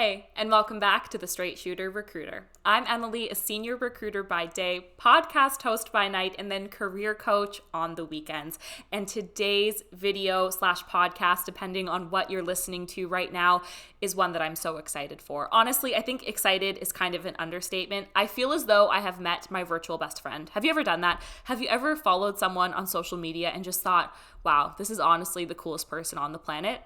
Hey, and welcome back to the Straight Shooter Recruiter. I'm Emily, a senior recruiter by day, podcast host by night, and then career coach on the weekends. And today's video/podcast, depending on what you're listening to right now, is one that I'm so excited for. Honestly, I think excited is kind of an understatement. I feel as though I have met my virtual best friend. Have you ever done that? Have you ever followed someone on social media and just thought, wow, this is honestly the coolest person on the planet?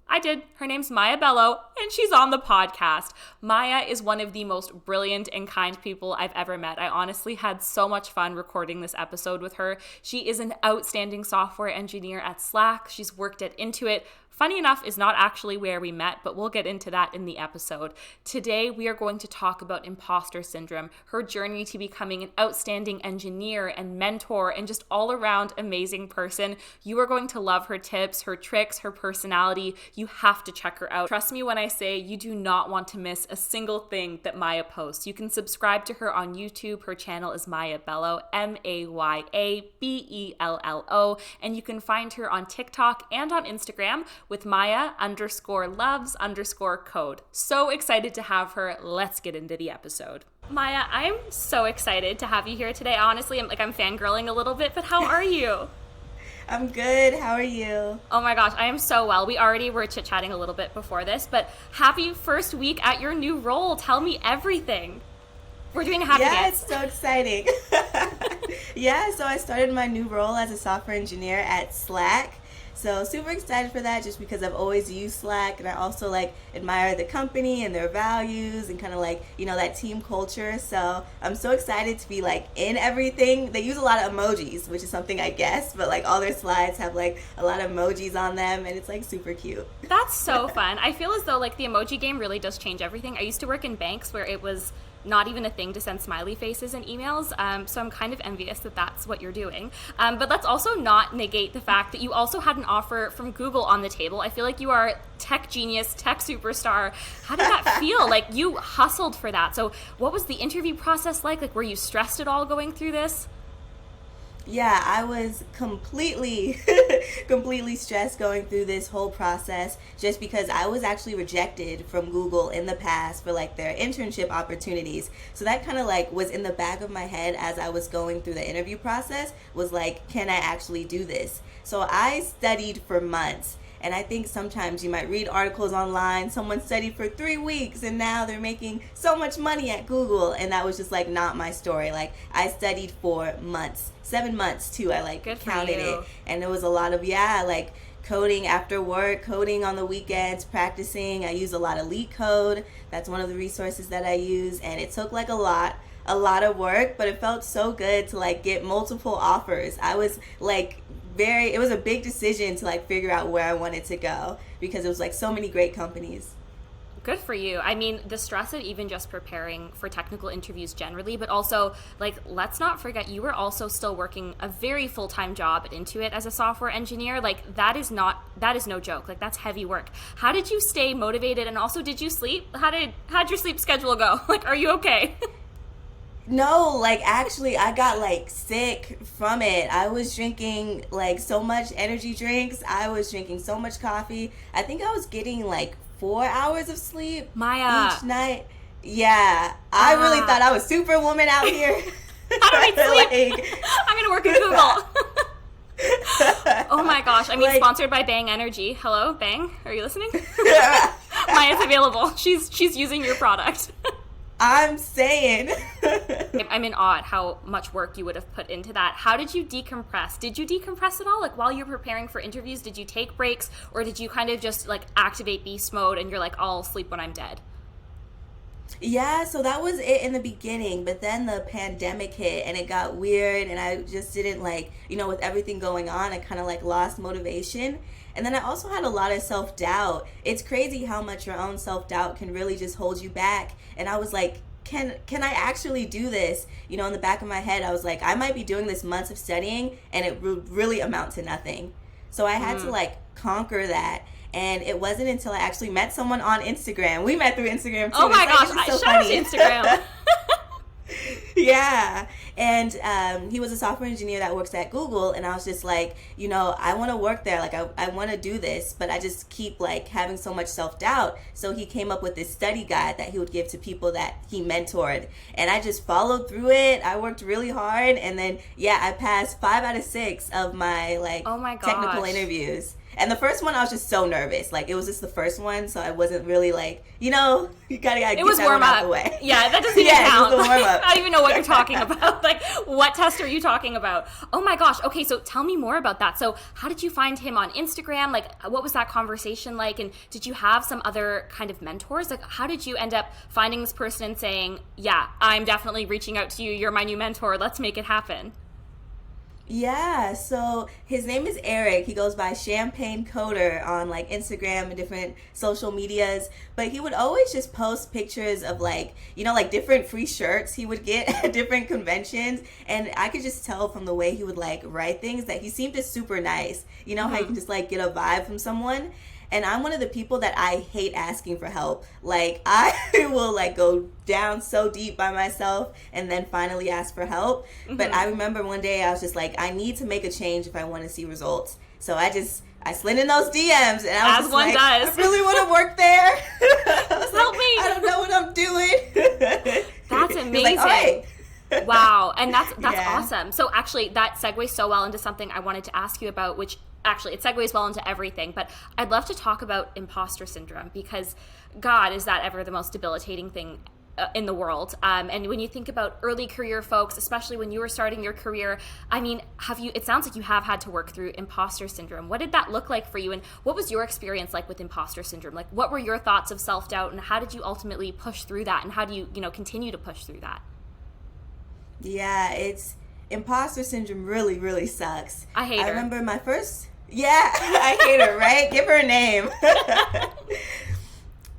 I did. Her name's Bello, and she's on the podcast. Maya is one of the most brilliant and kind people I've ever met. I honestly had so much fun recording this episode with her. She is an outstanding software engineer at Slack. She's worked at Intuit. Funny enough, is not actually where we met, but we'll get into that in the episode. Today, we are going to talk about imposter syndrome, her journey to becoming an outstanding engineer and mentor and just all-around amazing person. You are going to love her tips, her tricks, her personality. You have to check her out. Trust me when I say you do not want to miss a single thing that Maya posts. You can subscribe to her on YouTube. Her channel is Maya Bello, MayaBello, and you can find her on TikTok and on Instagram with Maya_loves_code. So excited to have her. Let's get into the episode. Maya, I'm so excited to have you here today. Honestly, I'm fangirling a little bit, but how are you? I'm good. How are you? Oh my gosh, I am so well. We already were chit-chatting a little bit before this, but happy first week at your new role. Tell me everything. We're doing a happy dance. Yeah, it's so exciting. Yeah, so I started my new role as a software engineer at Slack. So super excited for that just because I've always used Slack, and I also admire the company and their values and kind of that team culture. So I'm so excited to be in everything. They use a lot of emojis, which is something I guess, but all their slides have a lot of emojis on them, and it's super cute. That's so fun. I feel as though the emoji game really does change everything. I used to work in banks where it was not even a thing to send smiley faces in emails, so I'm kind of envious that that's what you're doing. But let's also not negate the fact that you also had an offer from Google on the table. I feel like you are tech genius, tech superstar. How did that feel? You hustled for that. So what was the interview process like? Were you stressed at all going through this? Yeah, I was completely stressed going through this whole process just because I was actually rejected from Google in the past for their internship opportunities. So that kind of was in the back of my head as I was going through the interview process was can I actually do this? So I studied for months. And I think sometimes you might read articles online, someone studied for 3 weeks and now they're making so much money at Google. And that was just not my story. I studied for months, 7 months too. I counted it. And it was a lot of, coding after work, coding on the weekends, practicing. I use a lot of LeetCode. That's one of the resources that I use. And it took a lot of work, but it felt so good to get multiple offers. I was it was a big decision to figure out where I wanted to go because it was so many great companies. Good for you. I mean, the stress of even just preparing for technical interviews generally, but also let's not forget you were also still working a very full-time job at Intuit as a software engineer. That is no joke. That's heavy work. How did you stay motivated, and also did you sleep? How'd your sleep schedule go? Are you okay? No, actually I got sick from it. I was drinking so much energy drinks. I was drinking so much coffee. I think I was getting 4 hours of sleep each night. Yeah, I really thought I was superwoman out here. I don't need sleep. I'm gonna work at Google. Oh my gosh. I mean, sponsored by Bang Energy. Hello, Bang. Are you listening? Maya's available. She's using your product. I'm saying. I'm in awe at how much work you would have put into that. How did you decompress? Did you decompress at all? While you're preparing for interviews, did you take breaks, or did you kind of just activate beast mode and you're I'll sleep when I'm dead? Yeah, so that was it in the beginning, but then the pandemic hit and it got weird, and I just didn't with everything going on, I kind of lost motivation. And then I also had a lot of self-doubt. It's crazy how much your own self-doubt can really just hold you back. And I was can I actually do this? In the back of my head, I was I might be doing this months of studying and it would really amount to nothing. So I had to conquer that. And it wasn't until I actually met someone on Instagram. We met through Instagram too. Oh my gosh, so shout out to Instagram. Yeah. And he was a software engineer that works at Google. And I was just like, I want to work there. Like, I want to do this. But I just keep like having so much self doubt. So he came up with this study guide that he would give to people that he mentored. And I just followed through it. I worked really hard. And then, yeah, I passed 5 out of 6 of my like Oh my gosh. technical interviews. And the first one, I was just so nervous. Like, it was just the first one, so I wasn't really like, you gotta get that one out the way. Yeah, that doesn't even count. It was a warm up. I don't even know what you're talking about. Like, what test are you talking about? Oh my gosh. Okay, so tell me more about that. So how did you find him on Instagram? Like, what was that conversation like? And did you have some other kind of mentors? Like, how did you end up finding this person and saying, yeah, I'm definitely reaching out to you. You're my new mentor. Let's make it happen. Yeah, so his name is Eric. He goes by Champagne Coder on like Instagram and different social medias. But he would always just post pictures of like, like different free shirts he would get at different conventions. And I could just tell from the way he would like write things that he seemed just super nice. You know how you can just like get a vibe from someone? And I'm one of the people that I hate asking for help. Like, I will like go down so deep by myself and then finally ask for help. Mm-hmm. But I remember one day I was just like, I need to make a change if I want to see results. So I slid in those DMs and I was just like, I really want to work there. Help me. I don't know what I'm doing. That's amazing. Like, all right. Wow. And that's awesome. So actually that segues so well into something I wanted to ask you about, which actually it segues well into everything, but I'd love to talk about imposter syndrome because God, is that ever the most debilitating thing in the world. And when you think about early career folks, especially when you were starting your career, I mean, it sounds like you have had to work through imposter syndrome. What did that look like for you? And what was your experience like with imposter syndrome? Like, what were your thoughts of self-doubt and how did you ultimately push through that? And how do you, continue to push through that? Yeah, imposter syndrome really, really sucks. I hate her. I remember my first... Yeah, I hate her, right? Give her a name.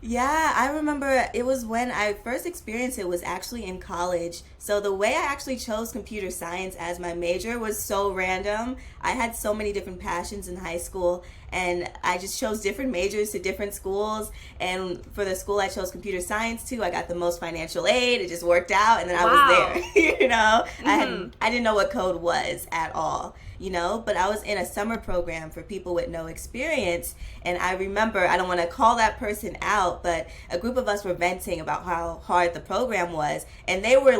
Yeah, I remember it was when I first experienced it was actually in college. So the way I actually chose computer science as my major was so random. I had so many different passions in high school and I just chose different majors to different schools. And for the school I chose computer science to, I got the most financial aid. It just worked out and then I was there, Mm-hmm. I didn't know what code was at all. But I was in a summer program for people with no experience. And I remember, I don't want to call that person out, but a group of us were venting about how hard the program was. And they were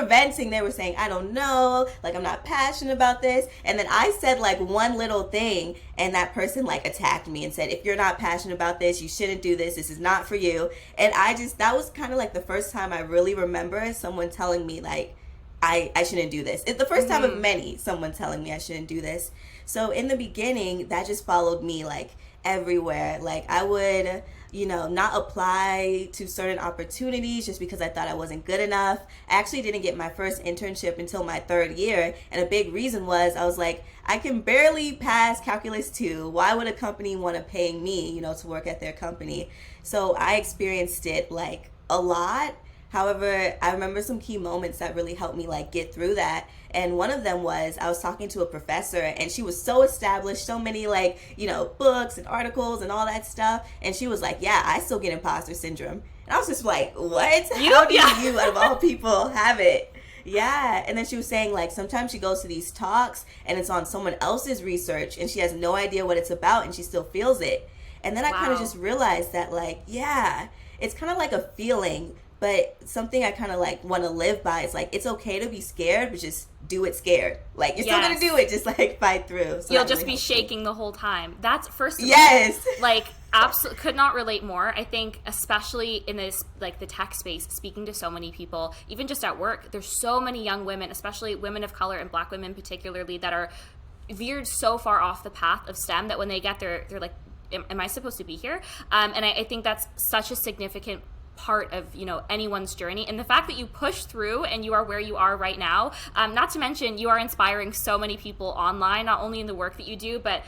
venting, they were saying, I don't know, like I'm not passionate about this. And then I said like one little thing and that person like attacked me and said, if you're not passionate about this, you shouldn't do this. This is not for you. And that was kind of like the first time I really remember someone telling me like, I shouldn't do this. It's the first time of many, someone telling me I shouldn't do this. So in the beginning, that just followed me like everywhere. Like I would, not apply to certain opportunities just because I thought I wasn't good enough. I actually didn't get my first internship until my 3rd year. And a big reason was I was like, I can barely pass Calculus 2. Why would a company want to pay me, to work at their company? So I experienced it like a lot. However, I remember some key moments that really helped me like get through that. And one of them was I was talking to a professor and she was so established, so many like, books and articles and all that stuff. And she was like, yeah, I still get imposter syndrome. And I was just like, what? How do you, out of all people, have it? Yeah. And then she was saying like sometimes she goes to these talks and it's on someone else's research and she has no idea what it's about and she still feels it. And then I kind of just realized that like, yeah, it's kind of like a feeling. But something I kind of like want to live by is like, it's okay to be scared, but just do it scared. Like, you're still going to do it, just like fight through. So you'll just be shaking the whole time. That's first of all, like, absolutely could not relate more. I think, especially in this, like the tech space, speaking to so many people, even just at work, there's so many young women, especially women of color and Black women particularly, that are veered so far off the path of STEM that when they get there, they're like, am I supposed to be here? And I think that's such a significant part of anyone's journey, and the fact that you push through and you are where you are right now, not to mention you are inspiring so many people online, not only in the work that you do, but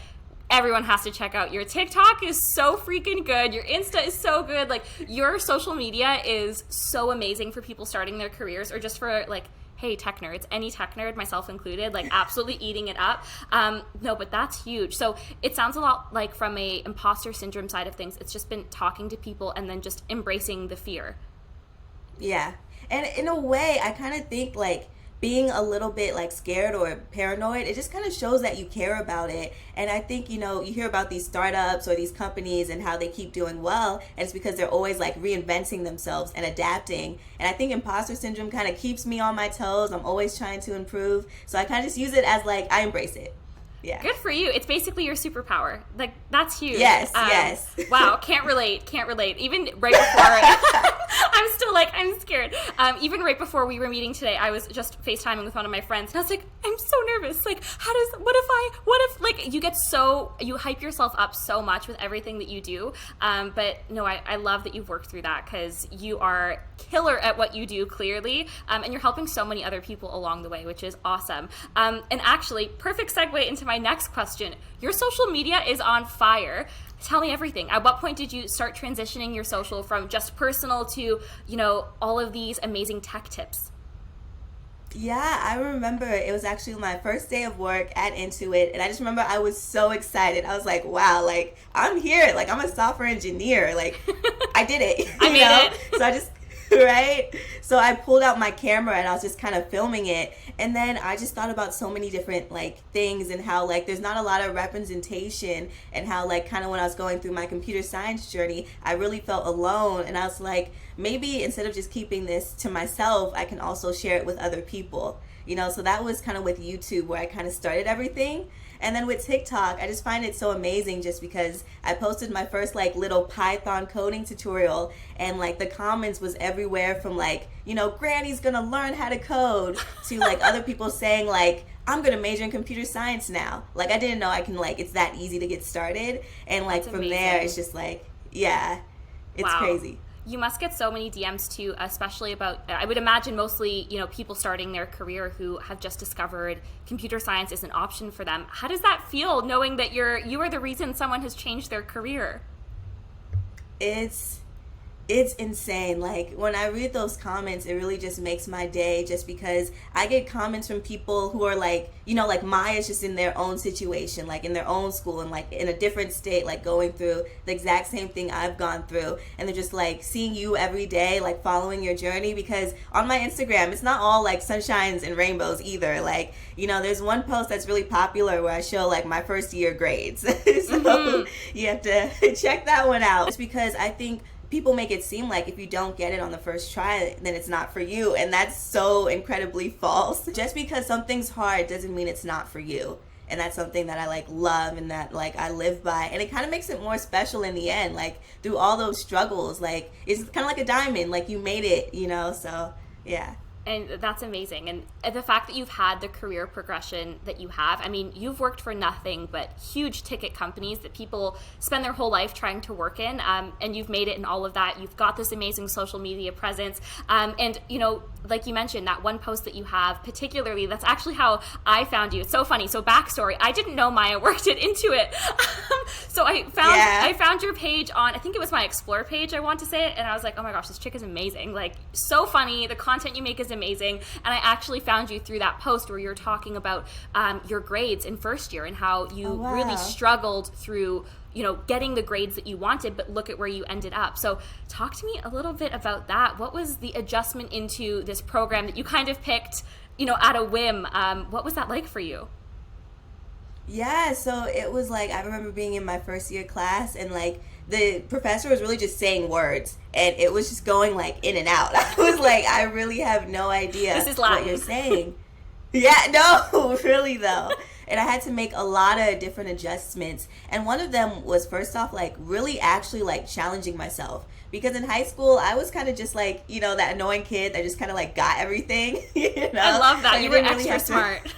everyone has to check out your TikTok is so freaking good, your Insta is so good, like your social media is so amazing for people starting their careers or just for like, hey, tech nerds, any tech nerd, myself included, like absolutely eating it up. No, but that's huge. So it sounds a lot like from a imposter syndrome side of things, it's just been talking to people and then just embracing the fear. Yeah. And in a way, I kind of think like being a little bit like scared or paranoid, it just kind of shows that you care about it. And I think, you hear about these startups or these companies and how they keep doing well, and it's because they're always like reinventing themselves and adapting. And I think imposter syndrome kind of keeps me on my toes. I'm always trying to improve. So I kind of just use it as like, I embrace it. Yeah. Good for you. It's basically your superpower. Like, that's huge. Yes, yes. Wow, can't relate. Even right before, I'm still like, I'm scared. Even right before we were meeting today, I was just FaceTiming with one of my friends, and I was like, I'm so nervous. Like, what if, like, you hype yourself up so much with everything that you do. But no, I love that you've worked through that, because you are killer at what you do, clearly. And you're helping so many other people along the way, which is awesome. And actually, perfect segue into my next question. Your social media is on fire. Tell me everything. At what point did you start transitioning your social from just personal to, all of these amazing tech tips? Yeah, I remember it was actually my first day of work at Intuit, and I just remember I was so excited. I was like, wow, like, I'm here. Like, I'm a software engineer. Like, I did it. I made it. So I just... right? So I pulled out my camera and I was just kind of filming it. And then I just thought about so many different like things, and how like there's not a lot of representation, and how like kind of when I was going through my computer science journey, I really felt alone. And I was like, maybe instead of just keeping this to myself, I can also share it with other people. So that was kind of with YouTube where I kind of started everything. And then with TikTok, I just find it so amazing just because I posted my first like little Python coding tutorial, and like the comments was everywhere from like, Granny's gonna learn how to code, to like other people saying like, I'm gonna major in computer science now. Like, I didn't know I can like, it's that easy to get started. And like That's from amazing. there, it's just like, yeah, it's Wow. crazy. You must get so many DMs too, especially about, I would imagine mostly, people starting their career who have just discovered computer science is an option for them. How does that feel, knowing that you are the reason someone has changed their career? It's insane. Like, when I read those comments, it really just makes my day, just because I get comments from people who are like, like Maya's just in their own situation, like in their own school, and like in a different state, like going through the exact same thing I've gone through. And they're just like seeing you every day, like following your journey, because on my Instagram, it's not all like sunshines and rainbows either. Like, there's one post that's really popular where I show like my first year grades. So you have to check that one out. Just because I think people make it seem like if you don't get it on the first try, then it's not for you. And that's so incredibly false. Just because something's hard doesn't mean it's not for you. And that's something that I like love, and that like I live by. And it kind of makes it more special in the end. Like, through all those struggles, like it's kind of like a diamond, like you made it, so yeah. And that's amazing. And the fact that you've had the career progression that you have, I mean, you've worked for nothing but huge ticket companies that people spend their whole life trying to work in, and you've made it in all of that. You've got this amazing social media presence. And, like you mentioned, that one post that you have, particularly, that's actually how I found you. It's so funny. So backstory, I didn't know Maya worked at Intuit. So I found your page on, I think it was my Explore page, I want to say it, and I was like, oh my gosh, this chick is amazing. Like, so funny. The content you make is amazing. And I actually found you through that post where you're talking about your grades in first year, and how you really struggled through getting the grades that you wanted, but look at where you ended up. So talk to me a little bit about that. What was the adjustment into this program that you kind of picked, at a whim? What was that like for you? Yeah, so it was like, I remember being in my first year class, and like the professor was really just saying words, and it was just going like in and out. I was like, I really have no idea this is Latin. What you're saying. Yeah, no, really though. And I had to make a lot of different adjustments. And one of them was, first off, like really actually like challenging myself. Because in high school, I was kind of just like, that annoying kid that just kind of like got everything. I love that. Like, you were extra smart.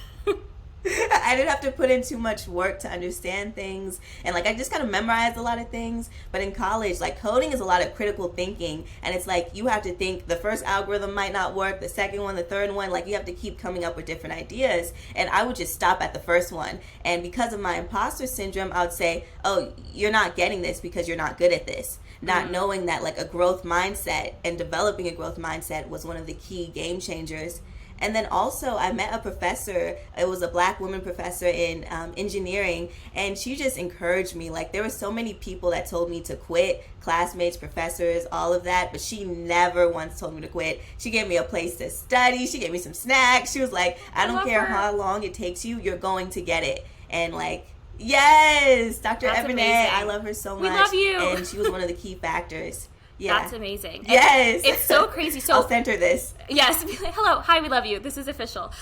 I didn't have to put in too much work to understand things, and like I just kind of memorized a lot of things. But in college, like coding is a lot of critical thinking, and it's like you have to think the first algorithm might not work, the second one, the third one, like you have to keep coming up with different ideas. And I would just stop at the first one, and because of my imposter syndrome, I would say, oh, you're not getting this because you're not good at this. Not knowing that like a growth mindset and developing a growth mindset was one of the key game changers. And then also I met a professor. It was a Black woman professor in engineering, and she just encouraged me. Like, there were so many people that told me to quit, classmates, professors, all of that, but she never once told me to quit. She gave me a place to study. She gave me some snacks. She was like, I don't care how long it takes you, you're going to get it. And like, yes, Dr. Ebony, I love her so much. We love you. And she was one of the key factors. Yeah. That's amazing. Yes. It's so crazy. So I'll center this. Yes. Hello. Hi, we love you. This is official.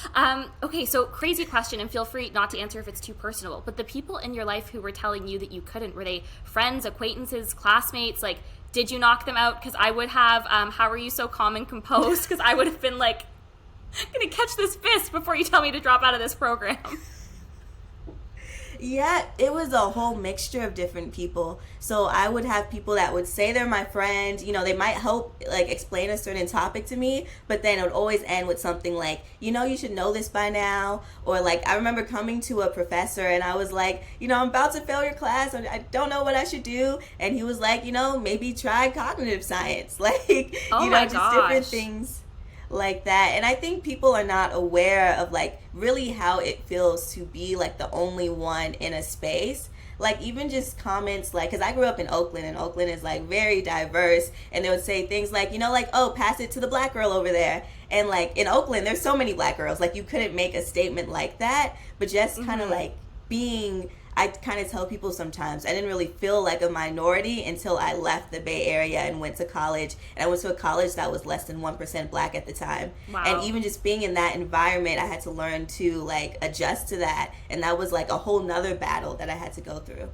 Okay, so crazy question, and feel free not to answer if it's too personal, but the people in your life who were telling you that you couldn't, were they friends, acquaintances, classmates? Like, did you knock them out? Because I would have, how are you so calm and composed? Because I would have been like, I'm going to catch this fist before you tell me to drop out of this program. Yeah, it was a whole mixture of different people. So I would have people that would say they're my friend. You know, they might help, like, explain a certain topic to me, but then it would always end with something like, you know, you should know this by now. Or, like, I remember coming to a professor and I was like, you know, I'm about to fail your class. I don't know what I should do. And he was like, you know, maybe try cognitive science. Like, oh you know, just different things like that. And I think people are not aware of like really how it feels to be like the only one in a space. Like, even just comments, like, because I grew up in Oakland, and Oakland is like very diverse, and they would say things like, you know, like, oh, pass it to the Black girl over there. And like in Oakland there's so many Black girls, like you couldn't make a statement like that. But just kind of like being, I kind of tell people sometimes I didn't really feel like a minority until I left the Bay Area and went to college. And I went to a college that was less than 1% Black at the time. Wow. And even just being in that environment, I had to learn to like adjust to that. And that was like a whole nother battle that I had to go through.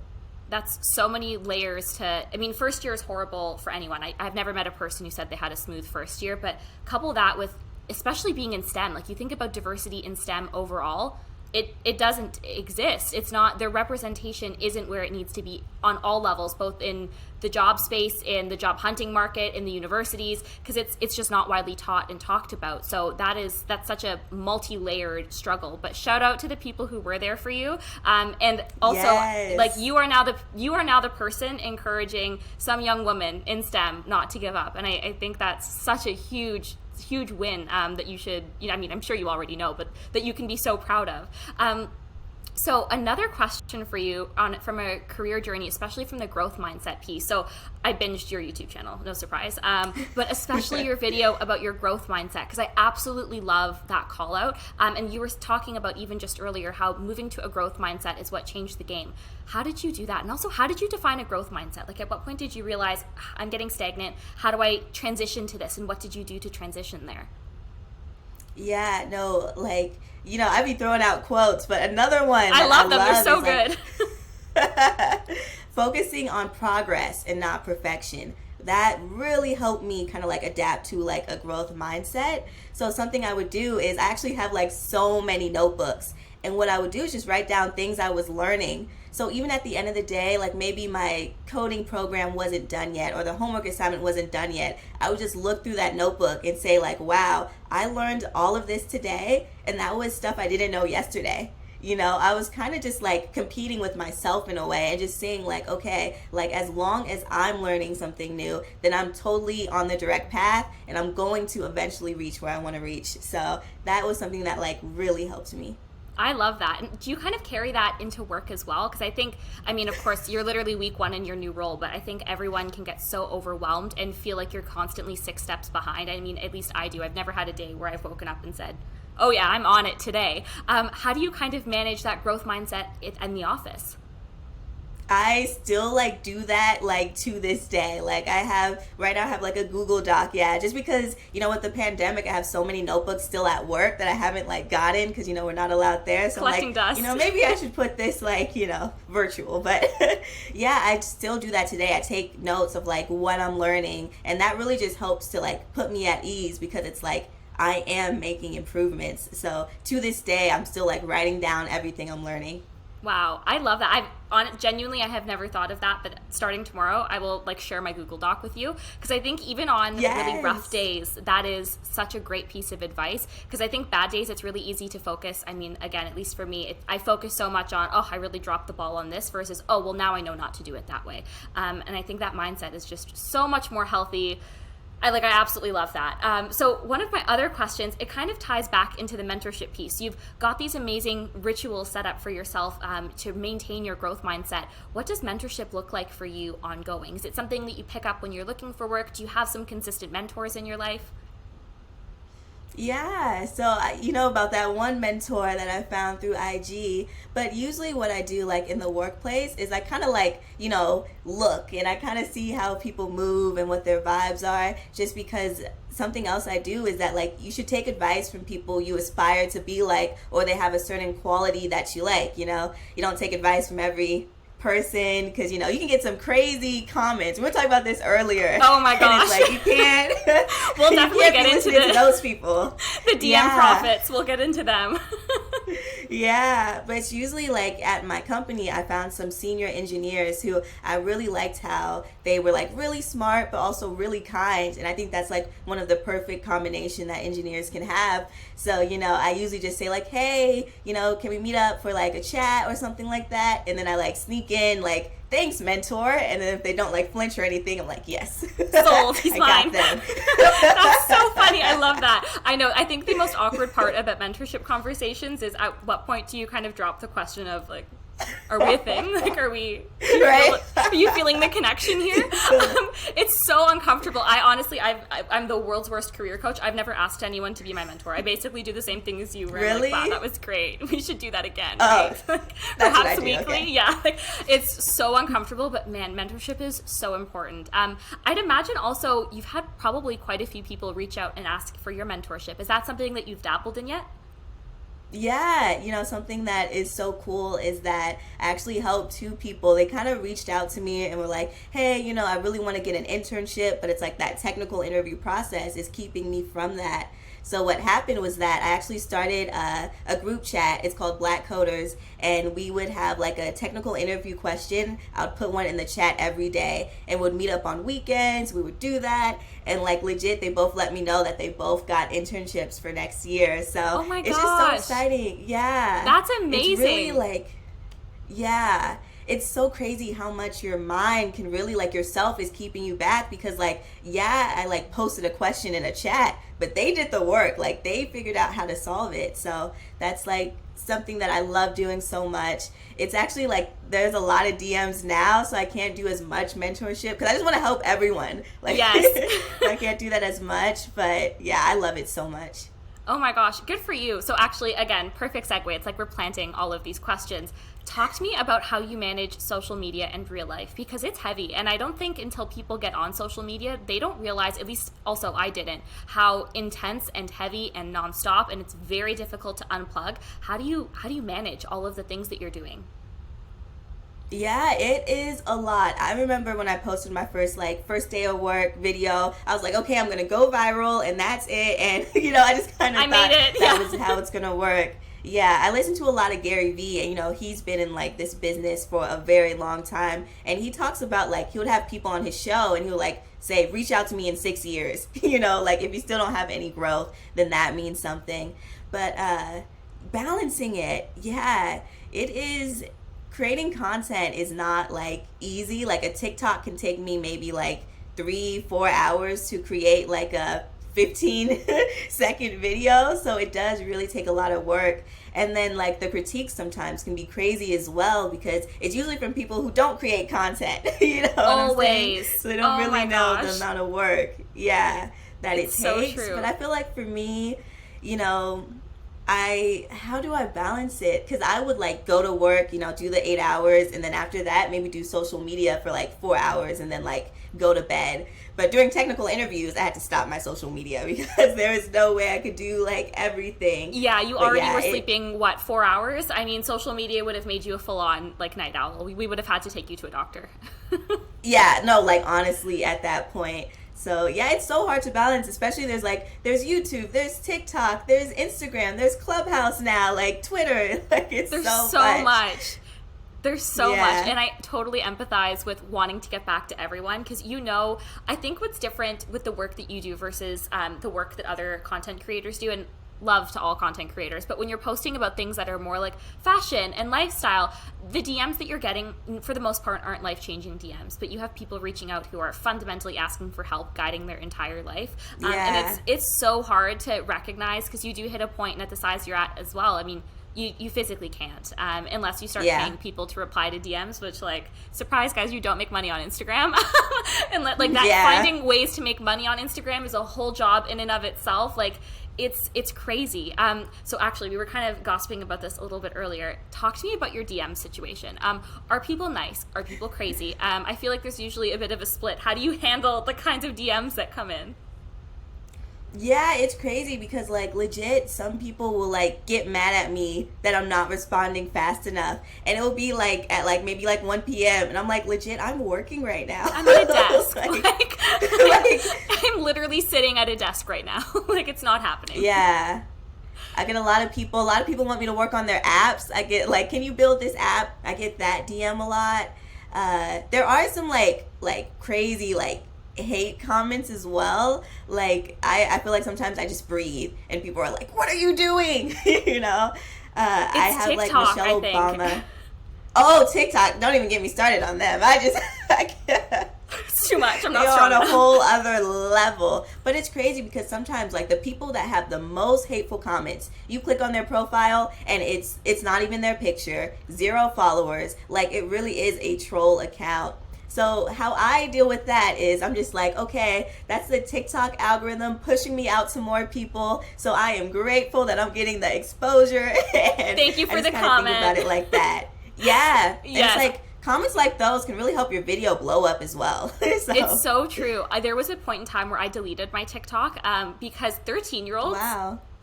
That's so many layers to, I mean, first year is horrible for anyone. I've never met a person who said they had a smooth first year, but couple that with, especially being in STEM, like you think about diversity in STEM overall, it doesn't exist. It's not, their representation isn't where it needs to be on all levels, both in the job space, in the job hunting market, in the universities, because it's just not widely taught and talked about. So that's such a multi-layered struggle. But shout out to the people who were there for you, and also like you are now the person encouraging some young woman in STEM not to give up, and I think that's such a huge win that you should, you know, I mean, I'm sure you already know, but that you can be so proud of. So another question for you from a career journey, especially from the growth mindset piece. So I binged your YouTube channel, no surprise, but especially your video about your growth mindset, because I absolutely love that call out. And you were talking about even just earlier how moving to a growth mindset is what changed the game. How did you do that? And also, how did you define a growth mindset? Like, at what point did you realize I'm getting stagnant? How do I transition to this? And what did you do to transition there? Yeah, no, like, you know, I be throwing out quotes, but another one I love them. They're so good. Like, focusing on progress and not perfection. That really helped me kind of like adapt to like a growth mindset. So something I would do is I actually have like so many notebooks. And what I would do is just write down things I was learning. So even at the end of the day, like maybe my coding program wasn't done yet or the homework assignment wasn't done yet, I would just look through that notebook and say like, wow, I learned all of this today, and that was stuff I didn't know yesterday. You know, I was kind of just like competing with myself in a way and just saying like, okay, like as long as I'm learning something new, then I'm totally on the direct path and I'm going to eventually reach where I want to reach. So that was something that like really helped me. I love that. And do you kind of carry that into work as well? Because I think, I mean, of course, you're literally week one in your new role, but I think everyone can get so overwhelmed and feel like you're constantly 6 steps behind. I mean, at least I do. I've never had a day where I've woken up and said, oh yeah, I'm on it today. How do you kind of manage that growth mindset in the office? I still like do that like to this day. Like right now I have like a Google Doc, just because, you know, with the pandemic I have so many notebooks still at work that I haven't like gotten because, you know, we're not allowed there. So collecting like, dust. You know, maybe I should put this like, you know, virtual. But yeah, I still do that today. I take notes of like what I'm learning, and that really just helps to like put me at ease because it's like I am making improvements. So to this day I'm still like writing down everything I'm learning. Wow, I love that. Genuinely, I have never thought of that, but starting tomorrow, I will like share my Google Doc with you, because I think even on really rough days, that is such a great piece of advice, because I think bad days, it's really easy to focus. I mean, again, at least for me, I focus so much on, oh, I really dropped the ball on this, versus, oh, well, now I know not to do it that way. And I think that mindset is just so much more healthy. I absolutely love that. So one of my other questions, it kind of ties back into the mentorship piece. You've got these amazing rituals set up for yourself to maintain your growth mindset. What does mentorship look like for you ongoing? Is it something that you pick up when you're looking for work? Do you have some consistent mentors in your life? Yeah, so you know about that one mentor that I found through IG, but usually what I do like in the workplace is I kind of like, look and I kind of see how people move and what their vibes are just because something else I do is that like you should take advice from people you aspire to be like or they have a certain quality that you like, You don't take advice from every person because you can get some crazy comments. We were talking about this earlier. Oh my gosh! And it's like you can't. We'll definitely get into to those people. The DM prophets. We'll get into them. Yeah, but it's usually like at my company, I found some senior engineers who I really liked how they were like really smart, but also really kind. And I think that's like one of the perfect combination that engineers can have. So, I usually just say like, hey, can we meet up for like a chat or something like that? And then I like sneak in like, thanks, mentor. And then if they don't like flinch or anything, I'm like, yes. Sold. He's mine. Got them. That's so funny. I love that. I know. I think the most awkward part about mentorship conversations is at what point do you kind of drop the question of like, are we a thing? Like, are you feeling the connection here? It's so uncomfortable. I honestly, I'm the world's worst career coach. I've never asked anyone to be my mentor. I basically do the same thing as you. Where really? I'm like, wow, that was great. We should do that again. Oh, right? Perhaps weekly. Okay. Yeah. It's so uncomfortable, but man, mentorship is so important. I'd imagine also you've had probably quite a few people reach out and ask for your mentorship. Is that something that you've dabbled in yet? Yeah, something that is so cool is that I actually helped two people. They kind of reached out to me and were like, hey, I really want to get an internship, but it's like that technical interview process is keeping me from that. So what happened was that I actually started a group chat. It's called Black Coders, and we would have like a technical interview question. I would put one in the chat every day and would meet up on weekends. We would do that, and like legit, they both let me know that they both got internships for next year. So oh my gosh, it's just so exciting. Yeah, that's amazing. It's really like, yeah. It's so crazy how much your mind can really like yourself is keeping you back because like, yeah, I like posted a question in a chat, but they did the work. Like they figured out how to solve it. So that's like something that I love doing so much. It's actually like there's a lot of DMs now, so I can't do as much mentorship because I just want to help everyone. Like, yes. I can't do that as much, but yeah, I love it so much. Oh my gosh, good for you. So actually, again, perfect segue. It's like we're planting all of these questions. Talk to me about how you manage social media and real life because it's heavy. And I don't think until people get on social media, they don't realize, at least also I didn't, how intense and heavy and nonstop, and it's very difficult to unplug. How do you manage all of the things that you're doing? Yeah, it is a lot. I remember when I posted my first day of work video, I was like, okay, I'm going to go viral and that's it. And, I just kind of thought that was how it's going to work. Yeah, I listen to a lot of Gary Vee and, he's been in like this business for a very long time. And he talks about like, he would have people on his show and he would like say, reach out to me in 6 years. Like if you still don't have any growth, then that means something. But balancing it, yeah, it is. Creating content is not like easy. Like a TikTok can take me maybe like 3-4 hours to create like a 15-second video. So it does really take a lot of work. And then like the critiques sometimes can be crazy as well because it's usually from people who don't create content. Always. So they don't really know the amount of work. Yeah, that it takes. So true. But I feel like for me, how do I balance it? Because I would like go to work, do the 8 hours, and then after that maybe do social media for like 4 hours and then like go to bed. But during technical interviews, I had to stop my social media because there was no way I could do like everything. Yeah, you already were sleeping, 4 hours? I mean, social media would have made you a full-on like night owl. We would have had to take you to a doctor. Yeah, no, like honestly at that point. So yeah, it's so hard to balance, especially there's YouTube, there's TikTok, there's Instagram, there's Clubhouse now, like Twitter, like there's so much. There's so much, and I totally empathize with wanting to get back to everyone because I think what's different with the work that you do versus the work that other content creators do, and love to all content creators, but when you're posting about things that are more like fashion and lifestyle, the DMs that you're getting for the most part aren't life-changing DMs, but you have people reaching out who are fundamentally asking for help guiding their entire life. And it's so hard to recognize, because you do hit a point, and at the size you're at as well, I mean, you physically can't, unless you start paying people to reply to DMs, which, like, surprise guys, you don't make money on Instagram. And like that, finding ways to make money on Instagram is a whole job in and of itself. Like, it's crazy. So actually, we were kind of gossiping about this a little bit earlier. Talk to me about your DM situation. Are people nice? Are people crazy? I feel like there's usually a bit of a split. How do you handle the kinds of DMs that come in? Yeah, it's crazy because, like, legit, some people will, like, get mad at me that I'm not responding fast enough. And it'll be, like, at, like, maybe, like, 1 p.m. And I'm like, legit, I'm working right now. I'm at a desk. like, I'm literally sitting at a desk right now. Like, it's not happening. Yeah. I get a lot of people want me to work on their apps. I get, like, can you build this app? I get that DM a lot. There are some, like crazy, like, hate comments as well. Like, I feel like sometimes I just breathe and people are like, what are you doing? You know? I have TikTok, like Michelle Obama. Oh, TikTok. Don't even get me started on them. I can't. It's too much. I'm not They're strong on enough. a whole other level. But it's crazy because sometimes, like, the people that have the most hateful comments, you click on their profile and it's not even their picture, 0 followers. Like, it really is a troll account. So how I deal with that is I'm just like, okay, that's the TikTok algorithm pushing me out to more people. So I am grateful that I'm getting the exposure. And thank you for the comment. Think about it like that. Yeah. Yes. And it's like, comments like those can really help your video blow up as well. It's so true. There was a point in time where I deleted my TikTok because 13-year-olds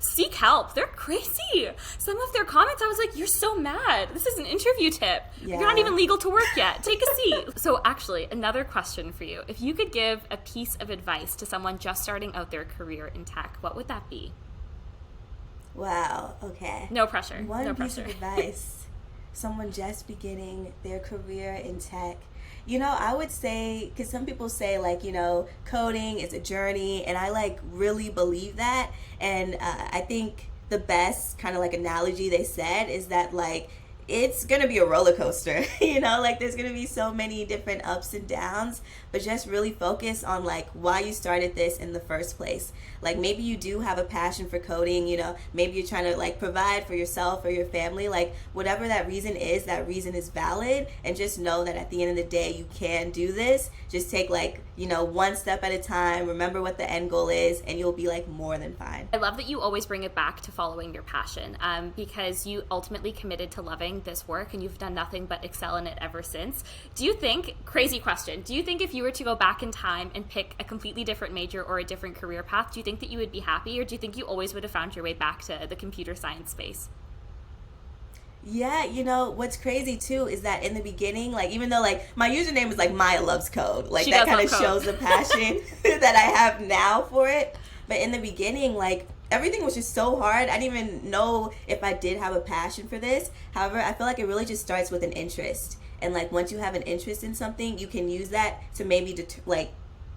seek help. They're crazy. Some of their comments, I was like, you're so mad. This is an interview tip. Yeah. You're not even legal to work yet. Take a seat. So actually, another question for you. If you could give a piece of advice to someone just starting out their career in tech, what would that be? Wow. Okay. No pressure. One piece of advice. Someone just beginning their career in tech. You know, I would say, because some people say, like, you know, coding is a journey, and I, like, really believe that. And I think the best kind of, like, analogy they said is that, like, it's going to be a roller coaster, you know, like, there's going to be so many different ups and downs, but just really focus on, like, why you started this in the first place. Like, maybe you do have a passion for coding, you know, maybe you're trying to, like, provide for yourself or your family. Like, whatever that reason is valid, and just know that at the end of the day, you can do this. Just take, like, you know, one step at a time, remember what the end goal is, and you'll be, like, more than fine. I love that you always bring it back to following your passion, because you ultimately committed to loving this work, and you've done nothing but excel in it ever since. Do you think, crazy question, do you think if you were to go back in time and pick a completely different major or a different career path, do you think that you would be happy, or do you think you always would have found your way back to the computer science space? Yeah, you know, what's crazy too is that in the beginning, like, even though, like, my username is, like, Maya Loves Code, like, that kind of shows the passion that I have now for it. But in the beginning, like, everything was just so hard. I didn't even know if I did have a passion for this. However, I feel like it really just starts with an interest. And, like, once you have an interest in something, you can use that to maybe,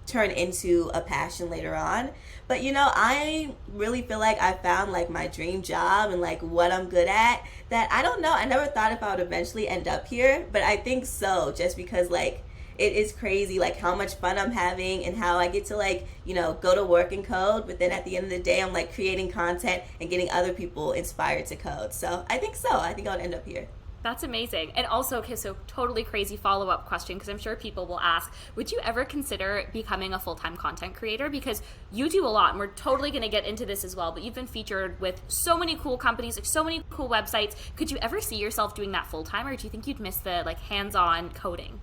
turn into a passion later on. But, you know, I really feel like I found, like, my dream job and, like, what I'm good at, that I don't know. I never thought if I would eventually end up here, but I think so, just because, like, it is crazy, like, how much fun I'm having and how I get to, like, you know, go to work and code, but then at the end of the day, I'm, like, creating content and getting other people inspired to code. So I think I would end up here. That's amazing. And also, okay, so totally crazy follow-up question, because I'm sure people will ask, would you ever consider becoming a full-time content creator? Because you do a lot, and we're totally going to get into this as well, but you've been featured with so many cool companies, like so many cool websites. Could you ever see yourself doing that full-time, or do you think you'd miss the, like, hands-on coding?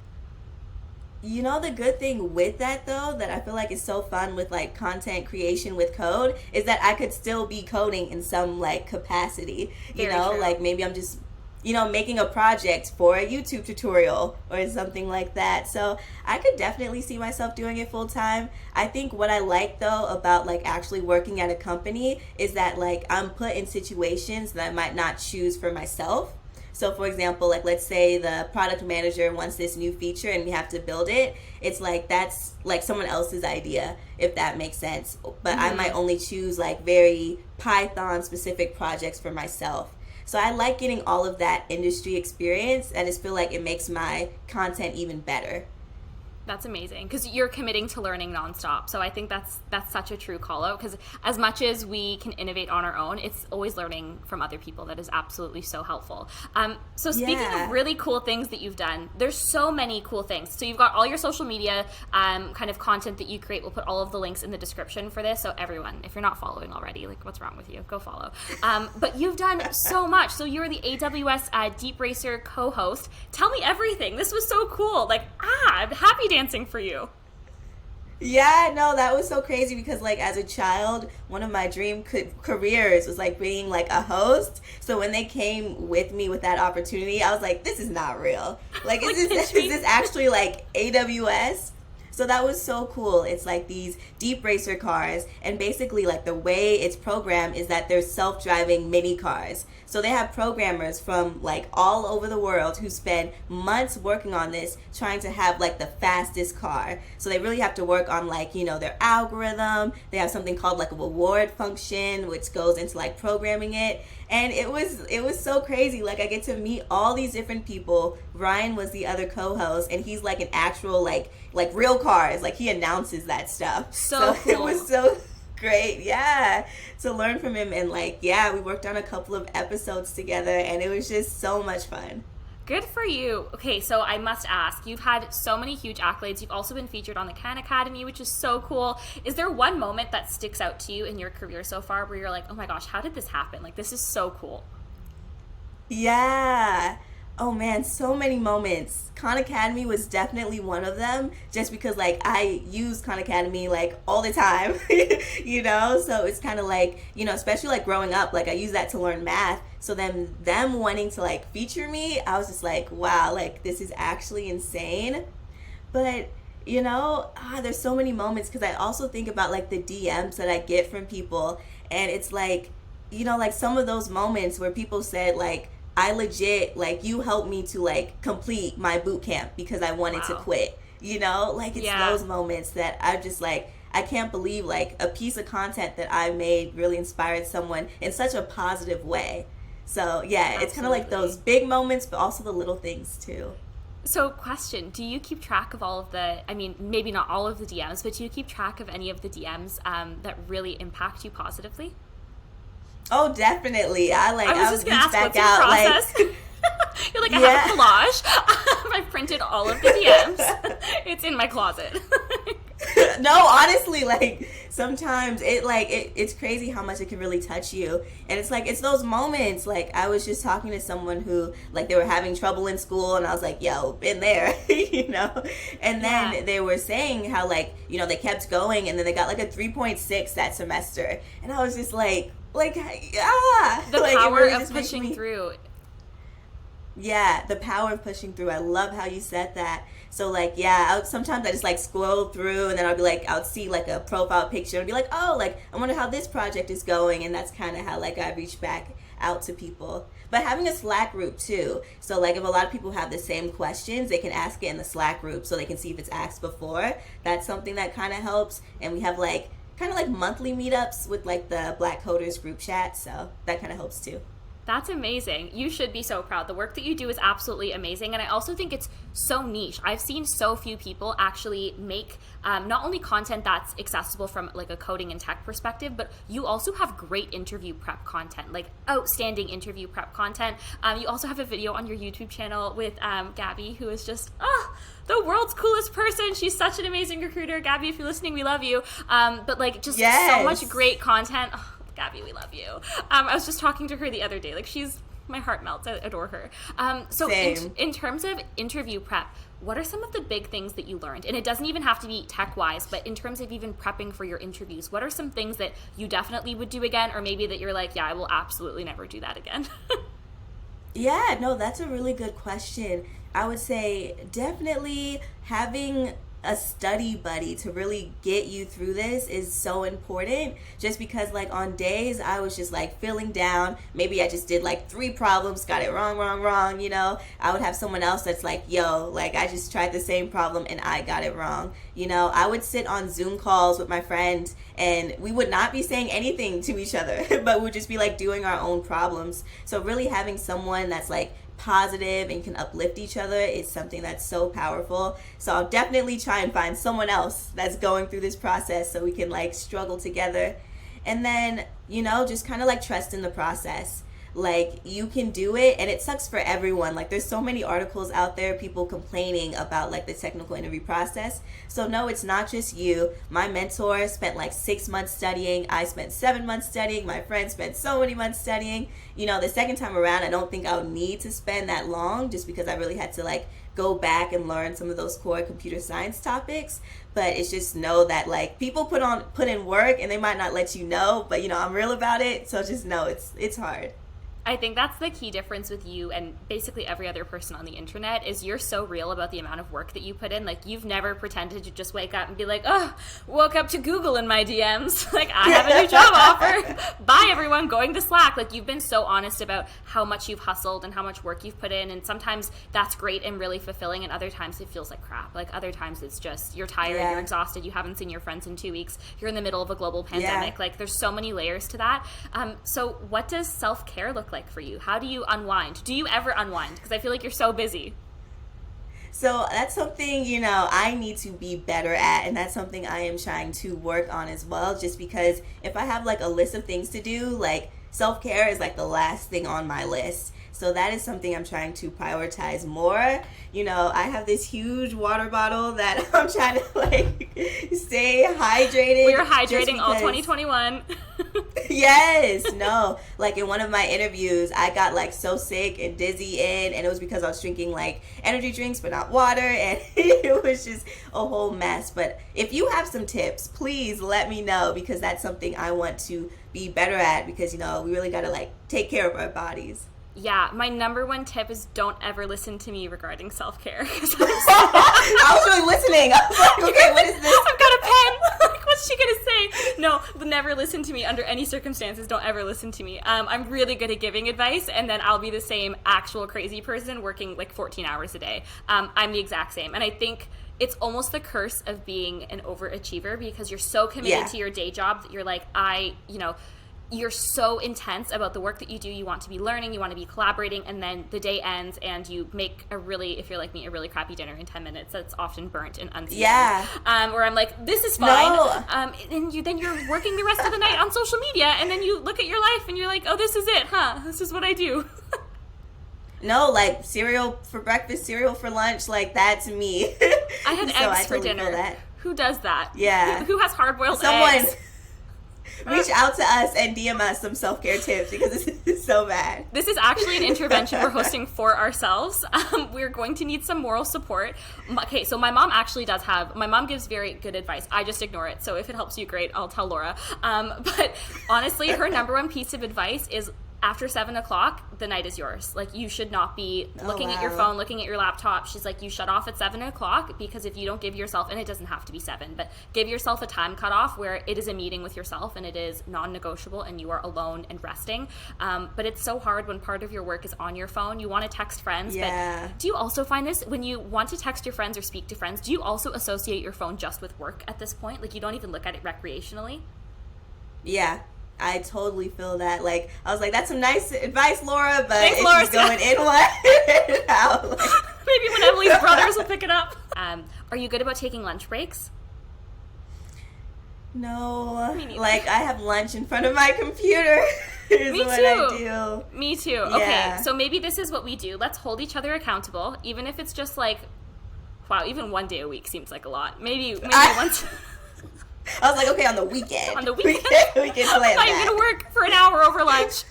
You know, the good thing with that, though, that I feel like is so fun with, like, content creation with code, is that I could still be coding in some, like, capacity. You know, like, maybe I'm just, you know, making a project for a YouTube tutorial or something like that. So I could definitely see myself doing it full time. I think what I like, though, about, like, actually working at a company is that, like, I'm put in situations that I might not choose for myself. So for example, like let's say the product manager wants this new feature and we have to build it. It's like that's like someone else's idea, if that makes sense. But I might only choose like very Python specific projects for myself. So I like getting all of that industry experience. I just feel like it makes my content even better. That's amazing because you're committing to learning nonstop. So I think that's such a true call out because as much as we can innovate on our own, it's always learning from other people that is absolutely so helpful. So speaking of really cool things that you've done, there's so many cool things. So you've got all your social media kind of content that you create. We'll put all of the links in the description for this. So everyone, if you're not following already, like what's wrong with you? Go follow. But you've done so much. So you're the AWS Deep Racer co-host. Tell me everything. This was so cool. Like, I'm happy dancing for you. Yeah, no, that was so crazy because like as a child, one of my dream careers was like being like a host. So when they came with me with that opportunity, I was like, this is not real. Like, is this actually like AWS? So that was so cool. It's like these Deep Racer cars, and basically like the way it's programmed is that they're self-driving mini cars. So they have programmers from like all over the world who spend months working on this, trying to have like the fastest car. So they really have to work on like, you know, their algorithm. They have something called like a reward function, which goes into like programming it. And it was so crazy. Like I get to meet all these different people. Ryan was the other co-host, and he's like an actual like real cars. Like he announces that stuff. So cool. It was so great, yeah, to learn from him. And like, yeah, we worked on a couple of episodes together, and it was just so much fun. Good for you. Okay, so I must ask, you've had so many huge accolades. You've also been featured on the Khan Academy, which is so cool. Is there one moment that sticks out to you in your career so far where you're like, oh my gosh, how did this happen? Like, this is so cool. Yeah. Oh man, so many moments. Khan Academy was definitely one of them, just because like I use Khan Academy like all the time, you know? So it's kind of like, you know, especially like growing up, like I use that to learn math. So then them wanting to like feature me, I was just like, wow, like this is actually insane. But you know, there's so many moments because I also think about like the DMs that I get from people, and it's like, you know, like some of those moments where people said like, I legit, like, you helped me to, like, complete my boot camp because I wanted to quit, you know? Like, it's those moments that I'm just, like, I can't believe, like, a piece of content that I made really inspired someone in such a positive way. So, yeah, it's kind of like those big moments, but also the little things, too. So, question, do you keep track of all of the, I mean, maybe not all of the DMs, but do you keep track of any of the DMs that really impact you positively? Oh, definitely. I was just gonna ask, what's your process? Like, you're like, I have a collage. I printed all of the DMs. It's in my closet. No, honestly, like sometimes it's crazy how much it can really touch you. And it's like, it's those moments. Like I was just talking to someone who like they were having trouble in school, and I was like, yo, been there, you know? And then they were saying how like, you know, they kept going, and then they got like a 3.6 that semester. And I was just like, the like, power really of pushing through. Yeah, the power of pushing through. I love how you said that. So like, sometimes I just like scroll through, and then I'll be like, I'll see like a profile picture and be like, oh, like I wonder how this project is going. And that's kind of how like I reach back out to people. But having a Slack group too. So like if a lot of people have the same questions, they can ask it in the Slack group so they can see if it's asked before. That's something that kind of helps. And we have like kind of like monthly meetups with like the Black Coders group chat, so that kind of helps too. That's amazing. You should be so proud. The work that you do is absolutely amazing, and I also think it's so niche. I've seen so few people actually make not only content that's accessible from like a coding and tech perspective, but you also have great interview prep content, like outstanding interview prep content. You also have a video on your YouTube channel with Gabby, who is just the world's coolest person. She's such an amazing recruiter. Gabby, if you're listening, we love you. But like just so much great content. Gabby, we love you. I was just talking to her the other day. Like, my heart melts. I adore her. So in terms of interview prep, what are some of the big things that you learned? And it doesn't even have to be tech-wise, but in terms of even prepping for your interviews, what are some things that you definitely would do again, or maybe that you're like, yeah, I will absolutely never do that again? Yeah, no, that's a really good question. I would say definitely having a study buddy to really get you through this is so important, just because like on days I was just like feeling down, maybe I just did like 3 problems, got it wrong, you know, I would have someone else that's like, yo, like I just tried the same problem and I got it wrong. You know, I would sit on Zoom calls with my friends and we would not be saying anything to each other but we'd just be like doing our own problems. So really having someone that's like positive and can uplift each other is something that's so powerful. So I'll definitely try and find someone else that's going through this process so we can like struggle together. And then, you know, just kind of like trust in the process. Like, you can do it, and it sucks for everyone. Like, there's so many articles out there, people complaining about like the technical interview process. So no, it's not just you. My mentor spent like 6 months studying. I spent 7 months studying. My friend spent so many months studying. You know, the second time around, I don't think I would need to spend that long, just because I really had to like go back and learn some of those core computer science topics. But it's just know that like people put in work, and they might not let you know, but you know, I'm real about it. So just know it's hard. I think that's the key difference with you and basically every other person on the internet is you're so real about the amount of work that you put in. Like, you've never pretended to just wake up and be like, oh, woke up to Google in my DMs. Like, I have a new job offer. Bye, everyone, going to Slack. Like, you've been so honest about how much you've hustled and how much work you've put in. And sometimes that's great and really fulfilling. And other times it feels like crap. Like, other times it's just you're tired, you're exhausted, you haven't seen your friends in 2 weeks, you're in the middle of a global pandemic. Yeah. Like, there's so many layers to that. So what does self-care look like for you? How do you unwind? Do you ever unwind? Because I feel like you're so busy. So that's something, you know, I need to be better at, and that's something I am trying to work on as well, just because if I have like a list of things to do, like self-care is like the last thing on my list. So that is something I'm trying to prioritize more. You know, I have this huge water bottle that I'm trying to like stay hydrated. We're hydrating all 2021. Yes, no. Like in one of my interviews, I got like so sick and dizzy and it was because I was drinking like energy drinks but not water, and it was just a whole mess. But if you have some tips, please let me know, because that's something I want to be better at, because you know, we really got to like take care of our bodies. Yeah, my number one tip is don't ever listen to me regarding self-care. I was really listening. I was like, okay, what is this? I've got a pen. Like, what's she going to say? No, never listen to me under any circumstances. Don't ever listen to me. I'm really good at giving advice, and then I'll be the same actual crazy person working like 14 hours a day. I'm the exact same. And I think it's almost the curse of being an overachiever, because you're so committed to your day job that you're like, you're so intense about the work that you do. You want to be learning, you want to be collaborating, and then the day ends and you make if you're like me, a really crappy dinner in 10 minutes that's often burnt and unseasoned. Yeah. Where I'm like, this is fine. No. And then you're working the rest of the night on social media, and then you look at your life and you're like, oh, this is it, huh? This is what I do. No, like cereal for breakfast, cereal for lunch, like that's me. I had eggs for dinner. Who does that? Yeah. Who has hard-boiled eggs? Reach out to us and DM us some self-care tips, because this is so bad. This is actually an intervention we're hosting for ourselves. We're going to need some moral support. Okay, so my mom gives very good advice. I just ignore it. So if it helps you, great. I'll tell Laura. But honestly, her number one piece of advice is, after 7 o'clock, the night is yours. Like, you should not be looking at your phone, looking at your laptop. She's like, you shut off at 7 o'clock, because if you don't give yourself, and it doesn't have to be 7, but give yourself a time cutoff where it is a meeting with yourself and it is non-negotiable and you are alone and resting. But it's so hard when part of your work is on your phone. You want to text friends, but do you also find this when you want to text your friends or speak to friends, do you also associate your phone just with work at this point? Like, you don't even look at it recreationally? Yeah. I totally feel that. Like, I was like, that's some nice advice, Laura, but thanks, it's Laura. Just going in one and out. Like. Maybe when Emily's brothers will pick it up. Are you good about taking lunch breaks? No. Like, I have lunch in front of my computer. Me too. I do. Me too. Yeah. Okay, so maybe this is what we do. Let's hold each other accountable, even if it's just like, wow, even 1 day a week seems like a lot. Maybe once... I was like, okay, on the weekend. On the weekend? we can plan I'm going to work for an hour over lunch.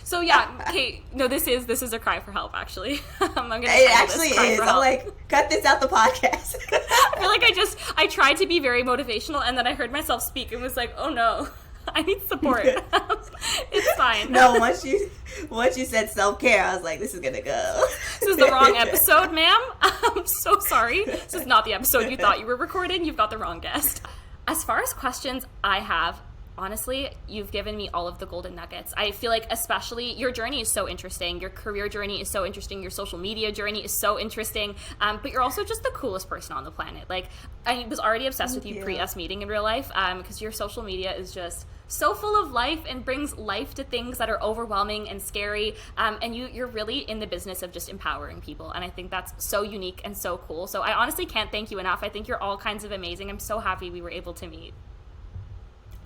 So yeah, okay, no, this is a cry for help, actually. I'm gonna it actually is. I'm like, cut this out the podcast. I feel like I tried to be very motivational, and then I heard myself speak and was like, oh no. I need support. It's fine. No, once you said self-care, I was like, this is gonna go. This is the wrong episode, ma'am. I'm so sorry. This is not the episode you thought you were recording. You've got the wrong guest. As far as questions I have, honestly, you've given me all of the golden nuggets. I feel like especially your journey is so interesting. Your career journey is so interesting. Your social media journey is so interesting. But you're also just the coolest person on the planet. Like, I was already obsessed with you pre us meeting in real life because your social media is just so full of life and brings life to things that are overwhelming and scary. And you're really in the business of just empowering people. And I think that's so unique and so cool. So I honestly can't thank you enough. I think you're all kinds of amazing. I'm so happy we were able to meet.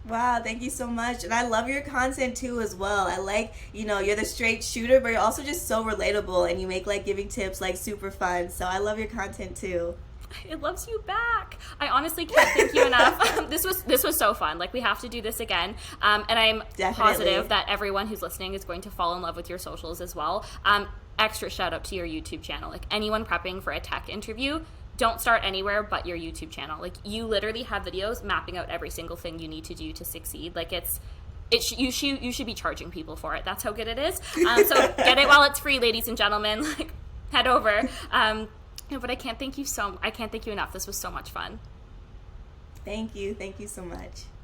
Wow, thank you so much. And I love your content too as well. I like, you're the straight shooter, but you're also just so relatable and you make like giving tips like super fun. So I love your content too. It loves you back. I honestly can't thank you enough. This was so fun. Like, we have to do this again. And I'm positive that everyone who's listening is going to fall in love with your socials as well. Extra shout out to your YouTube channel. Like, anyone prepping for a tech interview, don't start anywhere but your YouTube channel. Like, you literally have videos mapping out every single thing you need to do to succeed. Like, you should be charging people for it. That's how good it is. So get it while it's free, ladies and gentlemen. Like, head over. But I can't thank you enough. This was so much fun. Thank you so much.